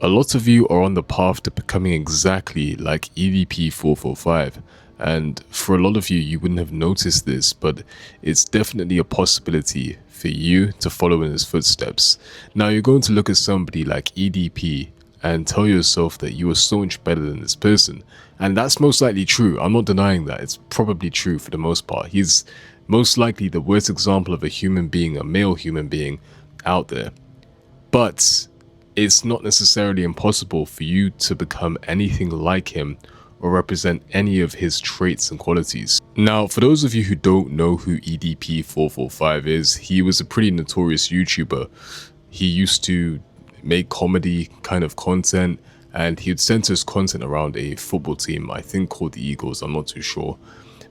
A lot of you are on the path to becoming exactly like EDP445, and for a lot of you, you wouldn't have noticed this, but it's definitely a possibility for you to follow in his footsteps. Now, you're going to look at somebody like EDP and tell yourself that you are so much better than this person, and that's most likely true. I'm not denying that. It's probably true for the most part. He's most likely the worst example of a human being, a male human being out there. But it's not necessarily impossible for you to become anything like him or represent any of his traits and qualities. Now, for those of you who don't know who EDP445 is, he was a pretty notorious YouTuber. He used to make comedy kind of content, and he would center his content around a football team, I think called the Eagles, I'm not too sure.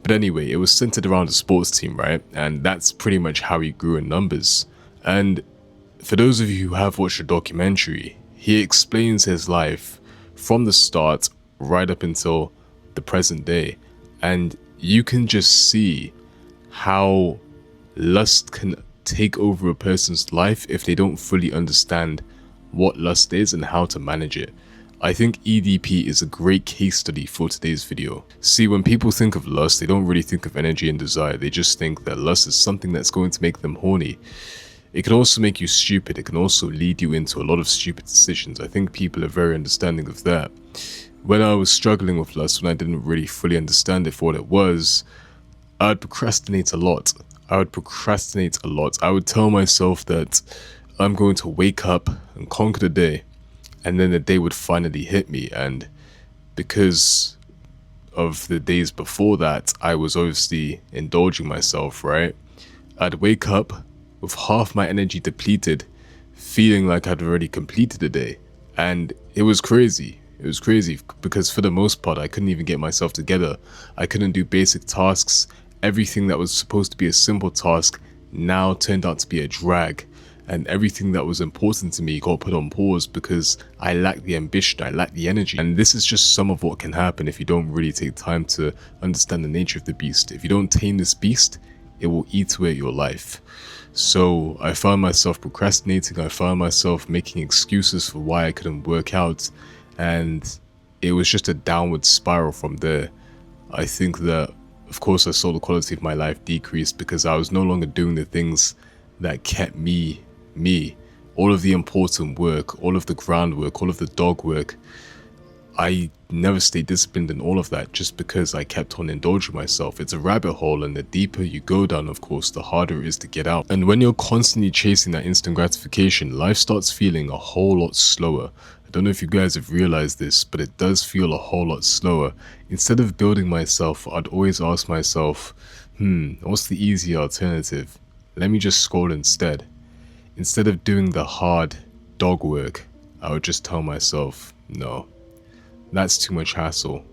But anyway, it was centered around a sports team, right? And that's pretty much how he grew in numbers. And for those of you who have watched the documentary, he explains his life from the start right up until the present day. And you can just see how lust can take over a person's life if they don't fully understand what lust is and how to manage it. I think EDP is a great case study for today's video. See, when people think of lust, they don't really think of energy and desire. They just think that lust is something that's going to make them horny. It can also make you stupid. It can also lead you into a lot of stupid decisions. I think people are very understanding of that. When I was struggling with lust, when I didn't really fully understand it for what it was, I'd procrastinate a lot. I would tell myself that I'm going to wake up and conquer the day, and then the day would finally hit me. And because of the days before that, I was obviously indulging myself, right? I'd wake up with half my energy depleted, feeling like I'd already completed the day. And it was crazy. It was crazy because for the most part, I couldn't even get myself together. I couldn't do basic tasks. Everything that was supposed to be a simple task now turned out to be a drag. And everything that was important to me got put on pause because I lacked the ambition, I lacked the energy. And this is just some of what can happen if you don't really take time to understand the nature of the beast. If you don't tame this beast, it will eat away at your life. So I found myself procrastinating. I found myself making excuses for why I couldn't work out, and it was just a downward spiral from there. I think that, of course, I saw the quality of my life decrease because I was no longer doing the things that kept me. All of the important work, all of the groundwork, all of the dog work. I never stayed disciplined in all of that just because I kept on indulging myself. It's a rabbit hole, and the deeper you go down, of course, the harder it is to get out. And when you're constantly chasing that instant gratification, life starts feeling a whole lot slower. I don't know if you guys have realized this, but it does feel a whole lot slower. Instead of building myself, I'd always ask myself, what's the easy alternative? Let me just scroll instead. Instead of doing the hard dog work, I would just tell myself, no. That's too much hassle.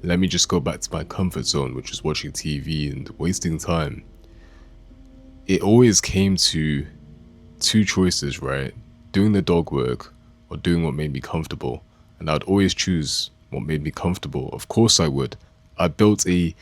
Let me just go back to my comfort zone, which is watching TV and wasting time. It always came to two choices, right? Doing the dog work or doing what made me comfortable. And I'd always choose what made me comfortable. Of course I would. I'd built a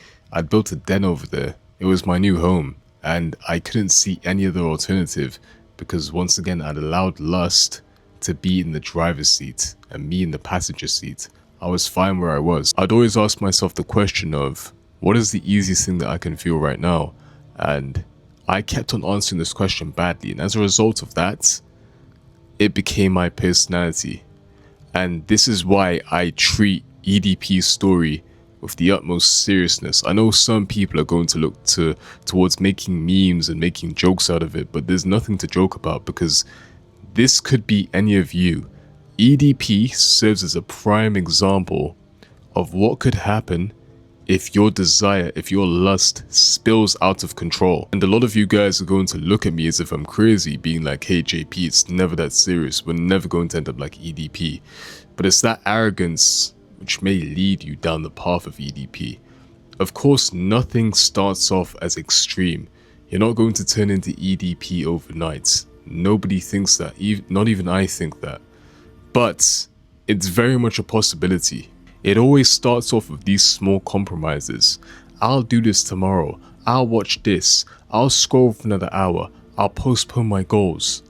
den over there. It was my new home, and I couldn't see any other alternative because once again I'd allowed lust to be in the driver's seat and me in the passenger seat. I was fine where I was. I'd always ask myself the question of, what is the easiest thing that I can feel right now? And I kept on answering this question badly, and as a result of that, it became my personality. And this is why I treat EDP's story with the utmost seriousness. I know some people are going to look towards making memes and making jokes out of it, but there's nothing to joke about because this could be any of you. EDP serves as a prime example of what could happen if your desire, if your lust spills out of control. And a lot of you guys are going to look at me as if I'm crazy, being like, hey JP, it's never that serious. We're never going to end up like EDP. But it's that arrogance which may lead you down the path of EDP. Of course, nothing starts off as extreme. You're not going to turn into EDP overnight. Nobody thinks that, not even I think that. But it's very much a possibility. It always starts off with these small compromises. I'll do this tomorrow. I'll watch this. I'll scroll for another hour. I'll postpone my goals.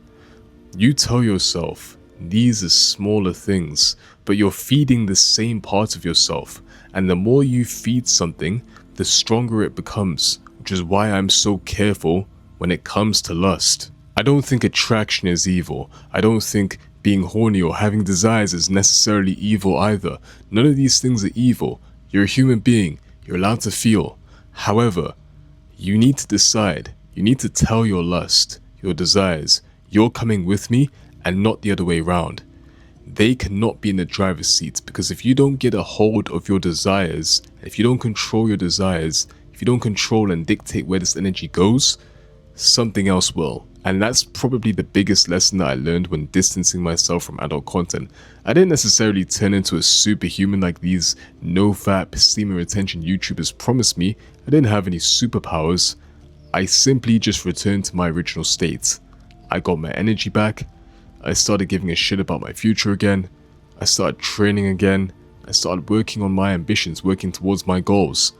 You tell yourself These are smaller things, but you're feeding the same part of yourself. And the more you feed something, the stronger it becomes, which is why I'm so careful when it comes to lust. I don't think attraction is evil. I don't think being horny or having desires is necessarily evil either. None of these things are evil. You're a human being. You're allowed to feel. However, you need to decide. You need to tell your lust, your desires, you're coming with me and not the other way around. They cannot be in the driver's seat, because if you don't get a hold of your desires, if you don't control your desires, if you don't control and dictate where this energy goes, something else will. And that's probably the biggest lesson that I learned when distancing myself from adult content. I didn't necessarily turn into a superhuman like these no-fap, steam and retention YouTubers promised me. I didn't have any superpowers. I simply just returned to my original state. I got my energy back. I started giving a shit about my future again. I started training again. I started working on my ambitions, working towards my goals.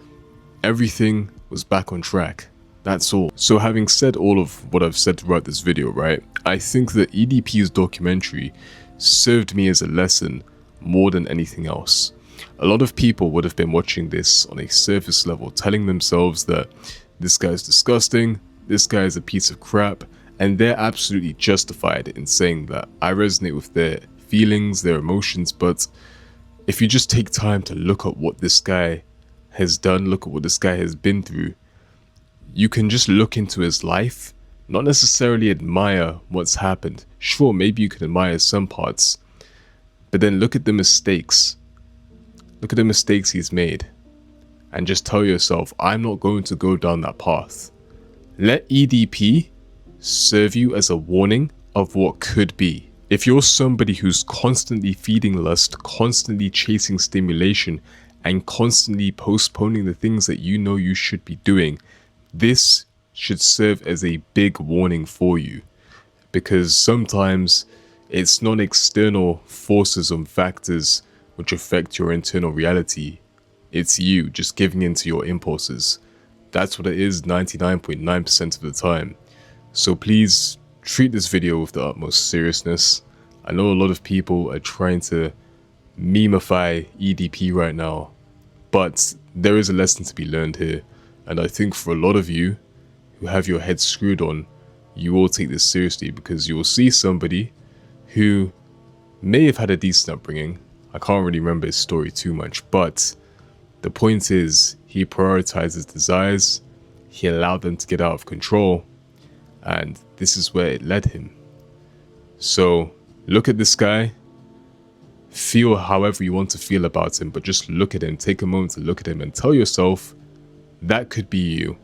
Everything was back on track. That's all. So having said all of what I've said throughout this video, right, I think that EDP's documentary served me as a lesson more than anything else. A lot of people would have been watching this on a surface level, telling themselves that this guy's disgusting, this guy is a piece of crap, and they're absolutely justified in saying that. I resonate with their feelings, their emotions, but if you just take time to look at what this guy has done, look at what this guy has been through, you can just look into his life, not necessarily admire what's happened. Sure, maybe you can admire some parts, but then look at the mistakes. Look at the mistakes he's made, and just tell yourself, I'm not going to go down that path. Let EDP serve you as a warning of what could be. If you're somebody who's constantly feeding lust, constantly chasing stimulation, and constantly postponing the things that you know you should be doing, this should serve as a big warning for you, because sometimes it's not external forces and factors which affect your internal reality. It's you just giving in to your impulses. That's what it is 99.9% of the time. So please treat this video with the utmost seriousness. I know a lot of people are trying to memify EDP right now, but there is a lesson to be learned here. And I think for a lot of you who have your head screwed on, you will take this seriously, because you will see somebody who may have had a decent upbringing. I can't really remember his story too much, but the point is, he prioritized his desires, he allowed them to get out of control, and this is where it led him. So look at this guy, feel however you want to feel about him, but just look at him, take a moment to look at him and tell yourself, that could be you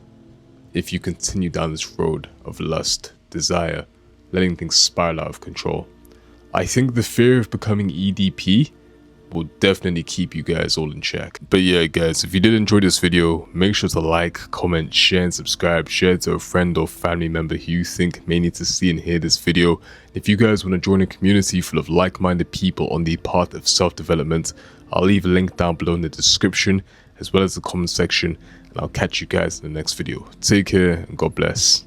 if you continue down this road of lust, desire, letting things spiral out of control. I think the fear of becoming EDP will definitely keep you guys all in check. But yeah guys, if you did enjoy this video, make sure to like, comment, share and subscribe. Share it to a friend or family member who you think may need to see and hear this video. If you guys want to join a community full of like-minded people on the path of self-development, I'll leave a link down below in the description as well as the comment section, and I'll catch you guys in the next video. Take care and God bless.